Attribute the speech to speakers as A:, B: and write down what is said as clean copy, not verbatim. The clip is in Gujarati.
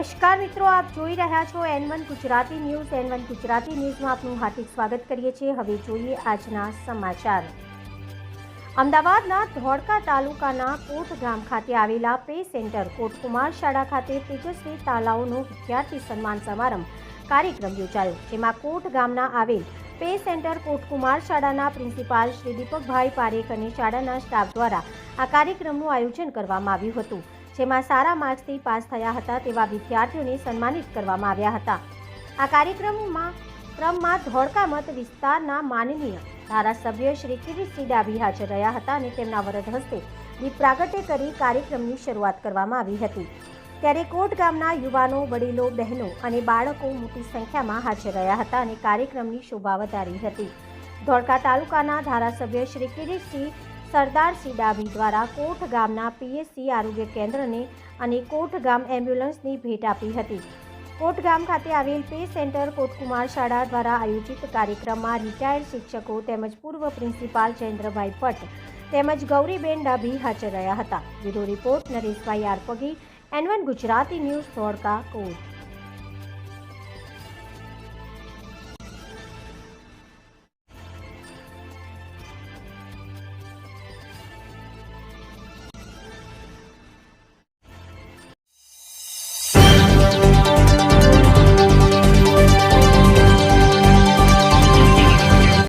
A: નમસ્કાર મિત્રો, આપ જોઈ રહ્યા છો N1 Gujarati news. N1 Gujarati ન્યૂઝમાં આપનું હાર્દિક સ્વાગત કરીએ છીએ. હવે જોઈએ આજના સમાચાર. અમદાવાદના ધોળકા તાલુકાના કોટ ગામ ખાતે આવેલા પે સેન્ટર કોટકુમાર શાળા ખાતે તેજસ્વી તાલાઓનો વિદ્યાર્થી સન્માન સમારંભ કાર્યક્રમ યોજાયો, જેમાં કોટ ગામના આવેલ પે સેન્ટર કોટકુમાર શાળાના પ્રિન્સિપાલ શ્રી દીપકભાઈ પારેખ અને શાળાના સ્ટાફ દ્વારા આ કાર્યક્રમનું આયોજન કરવામાં આવ્યું હતું, જેમાં સારા માર્ક્સથી પાસ થયા હતા તેવા વિદ્યાર્થીઓને સન્માનિત કરવામાં આવ્યા હતા. આ ક્રમમાં ધોળકા મત વિસ્તારના માનનીય ધારાસભ્ય શ્રી કિરીટસિંહ ડાભી હાજર રહ્યા હતા અને તેમના વરદ હસ્તે દીપ પ્રાગટ્ય કરી કાર્યક્રમની શરૂઆત કરવામાં આવી હતી. ત્યારે કોટ ગામના યુવાનો, વડીલો, બહેનો અને બાળકો મોટી સંખ્યામાં હાજર રહ્યા હતા અને કાર્યક્રમની શોભા વધારી હતી. ધોળકા તાલુકાના ધારાસભ્ય શ્રી કિરીટસિંહ સરદારસિંહ ડાભી દ્વારા કોટ ગામના પીએચસી આરોગ્ય કેન્દ્રને અને કોટ ગામ એમ્બ્યુલન્સની ભેટ આપી હતી. કોટ ગામ ખાતે આવેલ પે સેન્ટર કોટકુમાર શાળા દ્વારા આયોજિત કાર્યક્રમમાં રિટાયર્ડ શિક્ષકો તેમજ પૂર્વ પ્રિન્સિપાલ જયેન્દ્રભાઈ ભટ્ટ તેમજ ગૌરીબેન ડાભી હાજર રહ્યા હતા. બ્યુરો રિપોર્ટ નરેશભાઈ આરપગી, N1 ગુજરાતી ન્યૂઝ, ધોળકા, કોટ.